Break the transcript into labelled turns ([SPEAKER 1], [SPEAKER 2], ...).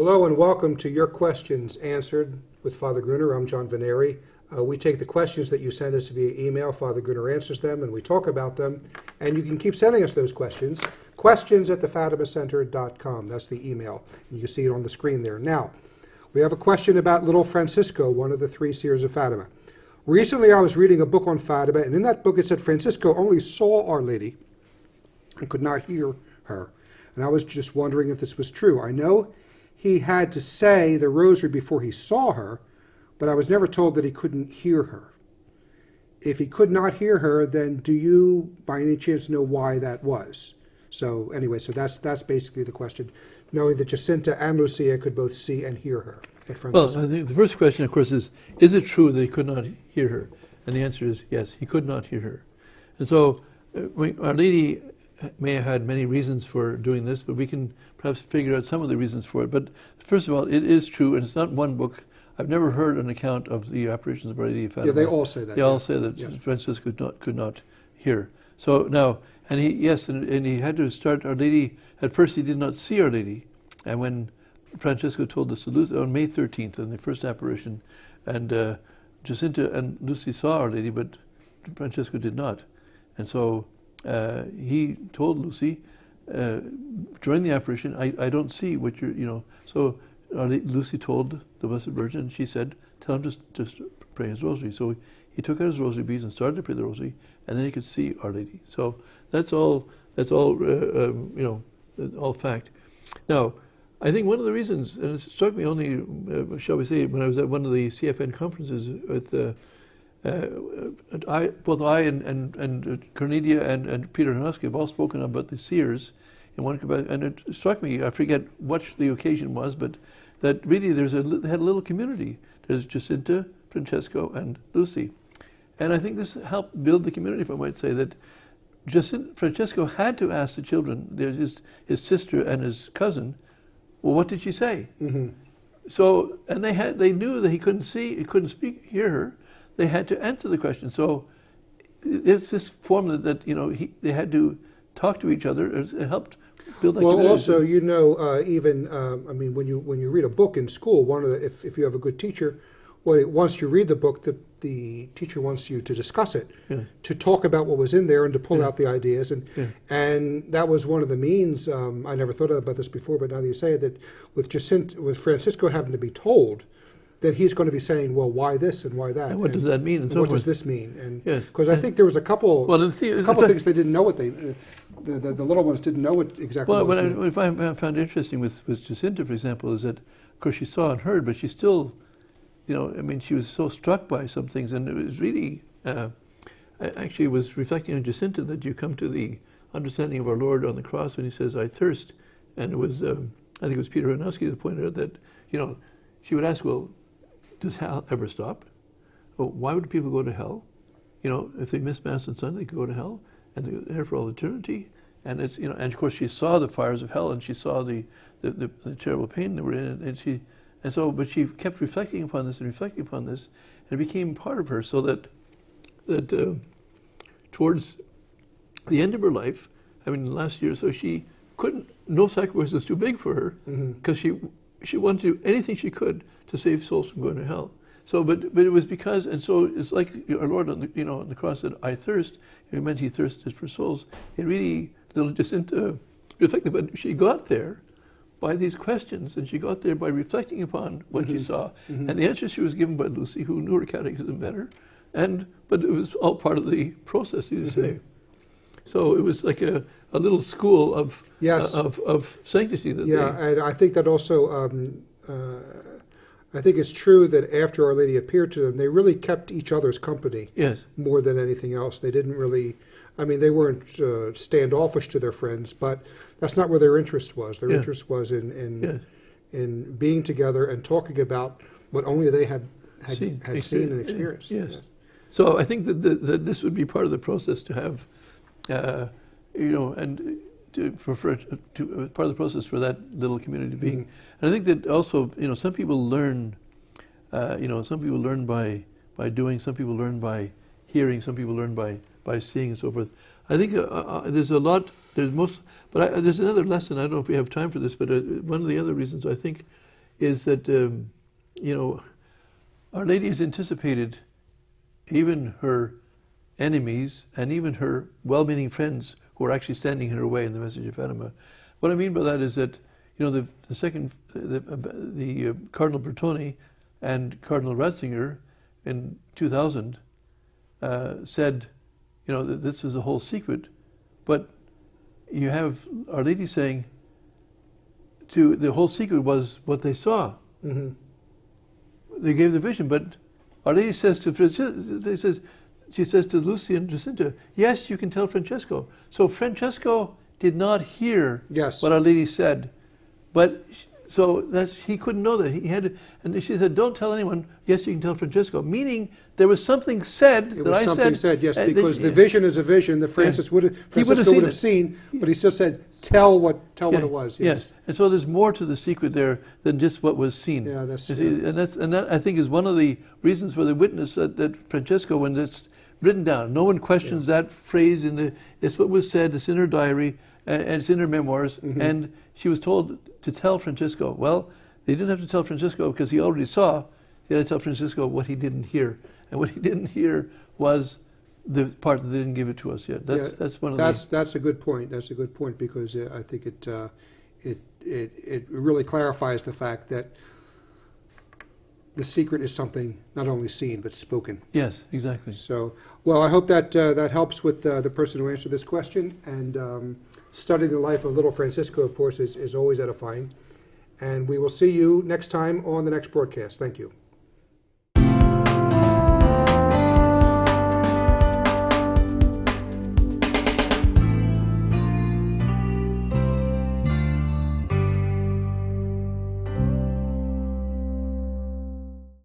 [SPEAKER 1] Hello and welcome to Your Questions Answered with Father Gruner. I'm John Veneri. We take the questions that you send us via email. Father Gruner answers them and we talk about them. And you can keep sending us those questions. Questions@thefatimacenter.com. That's the email. You can see it on the screen there. Now, we have a question about little Francisco, one of the three seers of Fatima. Recently I was reading a book on Fatima, and in that book it said Francisco only saw Our Lady and could not hear her. And I was just wondering if this was true. I know he had to say the rosary before he saw her, but I was never told that he couldn't hear her. If he could not hear her, then do you by any chance know why that was? So anyway, so that's basically the question, knowing that Jacinta and Lucia could both see and hear her.
[SPEAKER 2] Well, I think the first question, of course, is it true that he could not hear her? And the answer is yes, he could not hear her. And so Our Lady may have had many reasons for doing this, but we can perhaps figure out some of the reasons for it. But first of all, it is true, and it's not one book. I've never heard an account of the apparitions of Our Lady of Fatima.
[SPEAKER 1] Yeah, they all say that.
[SPEAKER 2] They all say that yes. Francisco could not hear. So now, and he had to start Our Lady. At first, he did not see Our Lady, and when Francisco told us to Lucy on May 13th, in the first apparition, and Jacinta and Lucy saw Our Lady, but Francisco did not, and so he told Lucy during the apparition, I don't see what you're, So Lucy told the Blessed Virgin, and she said, tell him just pray his rosary. So he took out his rosary beads and started to pray the rosary, and then he could see Our Lady. So that's all all fact. Now, I think one of the reasons, and it struck me only, shall we say, when I was at one of the CFN conferences with both I and Cornelia and Peter Hanowski have all spoken about the seers in one, and it struck me, I forget what the occasion was, but that really they had a little community. There's Jacinta, Francesco, and Lucy. And I think this helped build the community, if I might say, that Francesco had to ask the children, his sister and his cousin, well, what did she say? Mm-hmm. So, and they knew that he couldn't hear her. They had to answer the question. So it's this formula that they had to talk to each other. It helped build that community.
[SPEAKER 1] Well, also, when you read a book in school, if you have a good teacher, once you read the book, the teacher wants you to discuss it, to talk about what was in there and to pull out the ideas. And that was one of the means, I never thought about this before, but now that you say it, that with Francisco having to be told that he's going to be saying, well, why this and why that?
[SPEAKER 2] And what does that mean? And
[SPEAKER 1] what does this mean? And
[SPEAKER 2] yes.
[SPEAKER 1] Because I think there was a couple things they didn't know what the little ones didn't know what exactly what was meant.
[SPEAKER 2] What I found interesting with Jacinta, for example, is that, of course, she saw and heard, but she still, she was so struck by some things, and it was really, I actually was reflecting on Jacinta that you come to the understanding of our Lord on the cross when he says, I thirst. And it was, I think it was Peter Hanowski that pointed out that, she would ask, well, does hell ever stop? Well, why would people go to hell? If they miss Mass on Sunday, they could go to hell, and they're there for all eternity. And it's, and of course she saw the fires of hell, and she saw the terrible pain they were in, but she kept reflecting upon this, and it became part of her, so that towards the end of her life, last year or so, she no sacrifice was too big for her, because she wanted to do anything she could to save souls from going to hell. So, but it was because, and so it's like our Lord on the cross said, I thirst. It meant he thirsted for souls. It really, little Jacinta reflected, but she got there by these questions, and she got there by reflecting upon what she saw. And the answer she was given by Lucy, who knew her catechism better, but it was all part of the process, you say. So it was like a little school of sanctity.
[SPEAKER 1] And I think that also, I think it's true that after Our Lady appeared to them, they really kept each other's company more than anything else. They didn't really, they weren't standoffish to their friends, but that's not where their interest was. Their interest was in being together and talking about what only they had seen and experienced.
[SPEAKER 2] Yes. So I think that this would be part of the process to have, part of the process for that little community being. And I think that also, some people learn, by doing, some people learn by hearing, some people learn by seeing, and so forth. I think there's a lot. There's another lesson. I don't know if we have time for this, but one of the other reasons I think is that, Our Lady has anticipated even her enemies and even her well-meaning friends who are actually standing in her way in the message of Fatima. What I mean by that is that, the Cardinal Bertoni and Cardinal Ratzinger in 2000 said, that this is the whole secret, but you have Our Lady saying the whole secret was what they saw.
[SPEAKER 1] Mm-hmm.
[SPEAKER 2] They gave the vision, but Our Lady says she says to Lucy and Jacinta, yes, you can tell Francesco. So Francesco did not hear what Our Lady said, but he couldn't know that. He had to, and she said, don't tell anyone. Yes, you can tell Francesco. Meaning there was something said
[SPEAKER 1] It was something said, yes, because the vision is a vision that Francisco would have seen, but he still said, tell what it was.
[SPEAKER 2] Yes, and so there's more to the secret there than just what was seen.
[SPEAKER 1] Yeah, that's
[SPEAKER 2] and that I think is one of the reasons for the witness that Francesco, when it's written down, no one questions that phrase it's what was said. It's in her diary and it's in her memoirs, and she was told to tell Francesco. Well, they didn't have to tell Francesco because he already saw. They had to tell Francesco what he didn't hear, and what he didn't hear was the part that they didn't give it to us yet. That's one of
[SPEAKER 1] that's a good point. That's a good point because I think it really clarifies the fact that the secret is something not only seen but spoken.
[SPEAKER 2] Yes, exactly.
[SPEAKER 1] So, well, I hope that that helps with the person who answered this question. And studying the life of little Francisco, of course, is always edifying. And we will see you next time on the next broadcast. Thank you.